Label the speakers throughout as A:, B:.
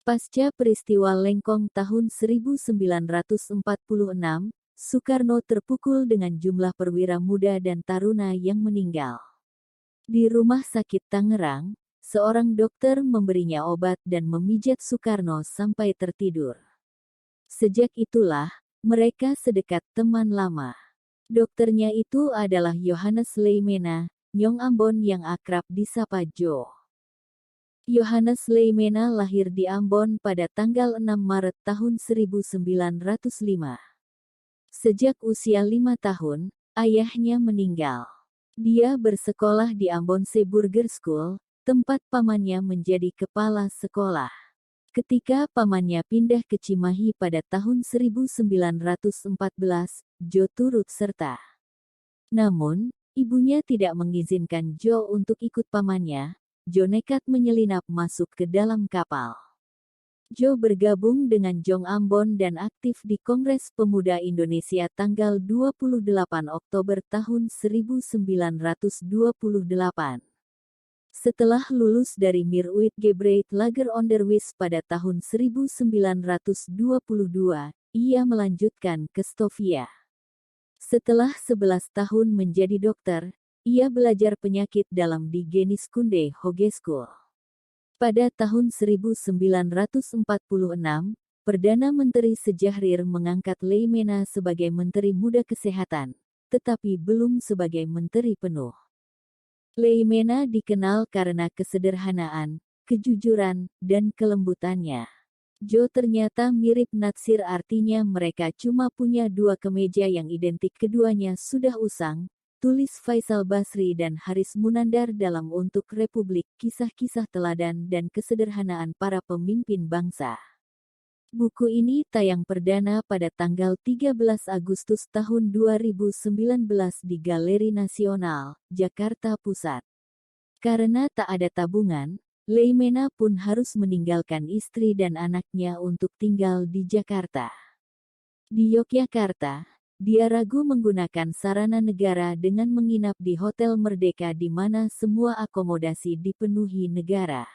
A: Pasca peristiwa Lengkong tahun 1946, Soekarno terpukul dengan jumlah perwira muda dan taruna yang meninggal. Di rumah sakit Tangerang, seorang dokter memberinya obat dan memijat Soekarno sampai tertidur. Sejak itulah, mereka sedekat teman lama. Dokternya itu adalah Yohanes Leimena, Nyong Ambon yang akrab disapa Jo. Yohanes Leimena lahir di Ambon pada tanggal 6 Maret tahun 1905. Sejak usia 5 tahun, ayahnya meninggal. Dia bersekolah di Ambonse Burger School, tempat pamannya menjadi kepala sekolah. Ketika pamannya pindah ke Cimahi pada tahun 1914, Jo turut serta. Namun, ibunya tidak mengizinkan Jo untuk ikut pamannya. Jo nekat menyelinap masuk ke dalam kapal. Jo bergabung dengan Jong Ambon dan aktif di Kongres Pemuda Indonesia tanggal 28 Oktober tahun 1928. Setelah lulus dari Mirwit Gebreit Lager Onderwijs pada tahun 1922, ia melanjutkan ke Stovia. Setelah 11 tahun menjadi dokter, ia belajar penyakit dalam di Geneeskunde Hogeschool. Pada tahun 1946, Perdana Menteri Sejahrir mengangkat Leimena sebagai Menteri Muda Kesehatan, tetapi belum sebagai Menteri penuh. Leimena dikenal karena kesederhanaan, kejujuran, dan kelembutannya. Jo ternyata mirip Natsir, artinya mereka cuma punya dua kemeja yang identik, keduanya sudah usang, tulis Faisal Basri dan Haris Munandar dalam Untuk Republik, kisah-kisah teladan dan kesederhanaan para pemimpin bangsa. Buku ini tayang perdana pada tanggal 13 Agustus tahun 2019 di Galeri Nasional, Jakarta Pusat. Karena tak ada tabungan, Leimena pun harus meninggalkan istri dan anaknya untuk tinggal di Jakarta. Di Yogyakarta, dia ragu menggunakan sarana negara dengan menginap di Hotel Merdeka di mana semua akomodasi dipenuhi negara.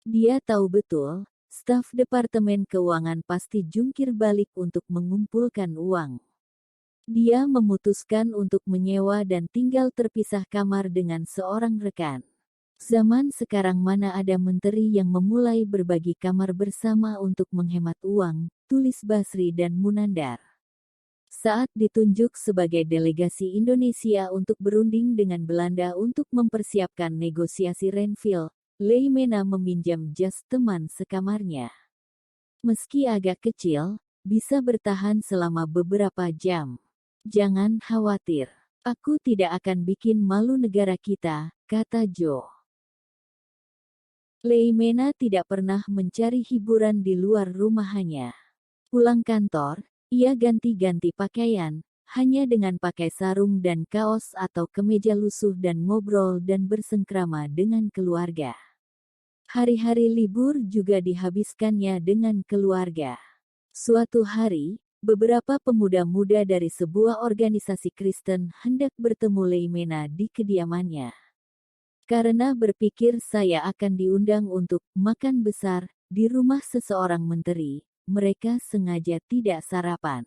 A: Dia tahu betul, staf Departemen Keuangan pasti jungkir balik untuk mengumpulkan uang. Dia memutuskan untuk menyewa dan tinggal terpisah kamar dengan seorang rekan. Zaman sekarang mana ada menteri yang memulai berbagi kamar bersama untuk menghemat uang, tulis Basri dan Munandar. Saat ditunjuk sebagai delegasi Indonesia untuk berunding dengan Belanda untuk mempersiapkan negosiasi Renville, Leimena meminjam jas teman sekamarnya. Meski agak kecil, bisa bertahan selama beberapa jam. Jangan khawatir, aku tidak akan bikin malu negara kita, kata Jo. Leimena tidak pernah mencari hiburan di luar rumahnya. Pulang kantor, ia ganti-ganti pakaian, hanya dengan pakai sarung dan kaos atau kemeja lusuh dan ngobrol dan bersengkrama dengan keluarga. Hari-hari libur juga dihabiskannya dengan keluarga. Suatu hari, beberapa pemuda-muda dari sebuah organisasi Kristen hendak bertemu Leimena di kediamannya. Karena berpikir saya akan diundang untuk makan besar di rumah seseorang menteri, mereka sengaja tidak sarapan.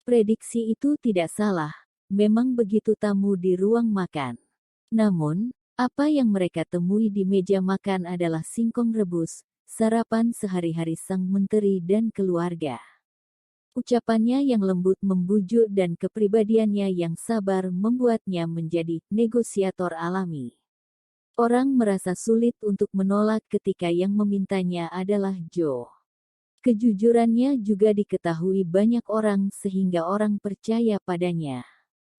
A: Prediksi itu tidak salah, memang begitu tamu di ruang makan. Namun, apa yang mereka temui di meja makan adalah singkong rebus, sarapan sehari-hari sang menteri dan keluarga. Ucapannya yang lembut membujuk dan kepribadiannya yang sabar membuatnya menjadi negosiator alami. Orang merasa sulit untuk menolak ketika yang memintanya adalah Jo. Kejujurannya juga diketahui banyak orang sehingga orang percaya padanya.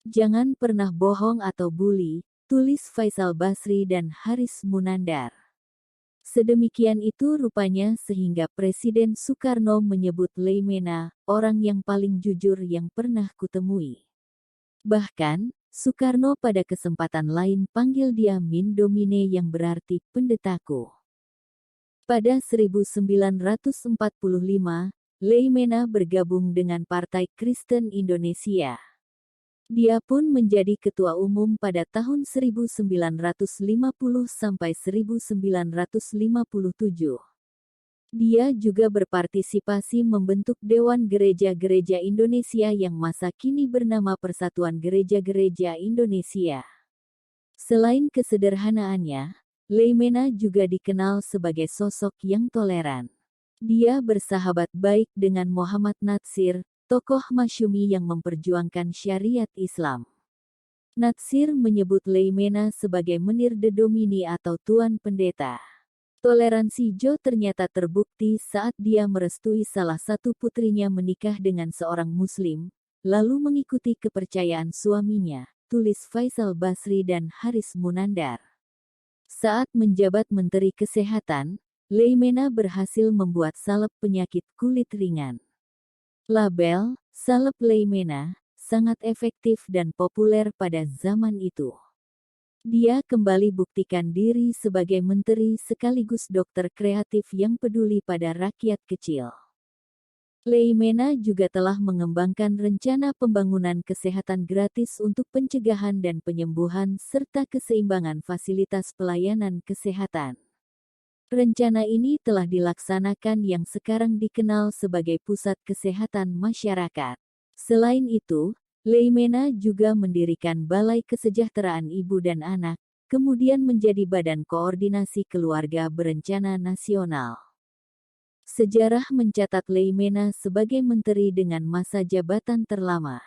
A: Jangan pernah bohong atau bully, tulis Faisal Basri dan Haris Munandar. Sedemikian itu rupanya sehingga Presiden Soekarno menyebut Leimena, orang yang paling jujur yang pernah kutemui. Bahkan, Soekarno pada kesempatan lain panggil dia Min Domine yang berarti pendetaku. Pada 1945, Leimena bergabung dengan Partai Kristen Indonesia. Dia pun menjadi ketua umum pada tahun 1950 sampai 1957. Dia juga berpartisipasi membentuk Dewan Gereja-Gereja Indonesia yang masa kini bernama Persatuan Gereja-Gereja Indonesia. Selain kesederhanaannya, Leimena juga dikenal sebagai sosok yang toleran. Dia bersahabat baik dengan Muhammad Natsir, tokoh Masyumi yang memperjuangkan syariat Islam. Natsir menyebut Leimena sebagai Menir de Domini atau Tuan Pendeta. Toleransi Jo ternyata terbukti saat dia merestui salah satu putrinya menikah dengan seorang Muslim, lalu mengikuti kepercayaan suaminya, tulis Faisal Basri dan Haris Munandar. Saat menjabat Menteri Kesehatan, Leimena berhasil membuat salep penyakit kulit ringan. Label, salep Leimena, sangat efektif dan populer pada zaman itu. Dia kembali buktikan diri sebagai menteri sekaligus dokter kreatif yang peduli pada rakyat kecil. Leimena juga telah mengembangkan rencana pembangunan kesehatan gratis untuk pencegahan dan penyembuhan serta keseimbangan fasilitas pelayanan kesehatan. Rencana ini telah dilaksanakan yang sekarang dikenal sebagai Pusat Kesehatan Masyarakat. Selain itu, Leimena juga mendirikan Balai Kesejahteraan Ibu dan Anak, kemudian menjadi Badan Koordinasi Keluarga Berencana Nasional. Sejarah mencatat Leimena sebagai menteri dengan masa jabatan terlama,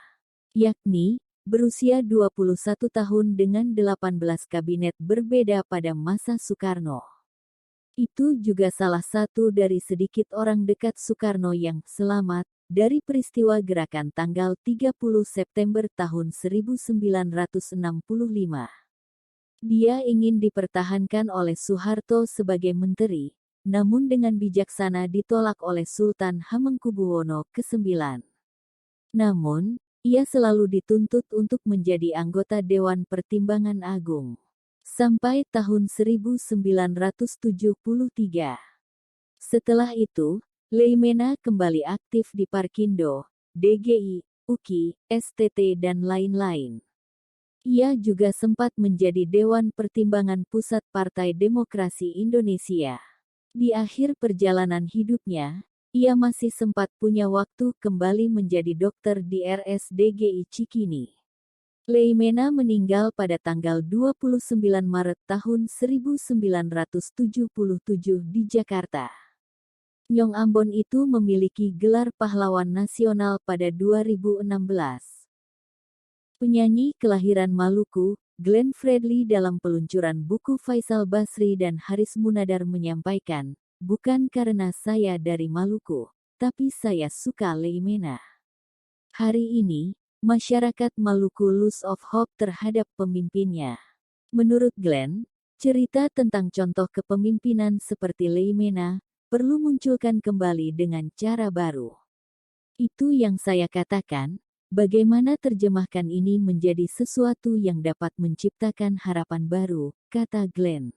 A: yakni berusia 21 tahun dengan 18 kabinet berbeda pada masa Soekarno. Itu juga salah satu dari sedikit orang dekat Soekarno yang selamat dari peristiwa gerakan tanggal 30 September tahun 1965. Dia ingin dipertahankan oleh Soeharto sebagai menteri, namun dengan bijaksana ditolak oleh Sultan Hamengkubuwono ke-9. Namun, ia selalu dituntut untuk menjadi anggota Dewan Pertimbangan Agung. Sampai tahun 1973. Setelah itu, Leimena kembali aktif di Parkindo, DGI, UKI, STT dan lain-lain. Ia juga sempat menjadi Dewan Pertimbangan Pusat Partai Demokrasi Indonesia. Di akhir perjalanan hidupnya, ia masih sempat punya waktu kembali menjadi dokter di RSDGI Cikini. Leimena meninggal pada tanggal 29 Maret tahun 1977 di Jakarta. Nyong Ambon itu memiliki gelar pahlawan nasional pada 2016. Penyanyi kelahiran Maluku, Glenn Fredly dalam peluncuran buku Faisal Basri dan Haris Munandar menyampaikan, "Bukan karena saya dari Maluku, tapi saya suka Leimena." Hari ini, masyarakat Maluku lose of hope terhadap pemimpinnya. Menurut Glenn, cerita tentang contoh kepemimpinan seperti Leimena perlu munculkan kembali dengan cara baru. Itu yang saya katakan, bagaimana terjemahkan ini menjadi sesuatu yang dapat menciptakan harapan baru, kata Glenn.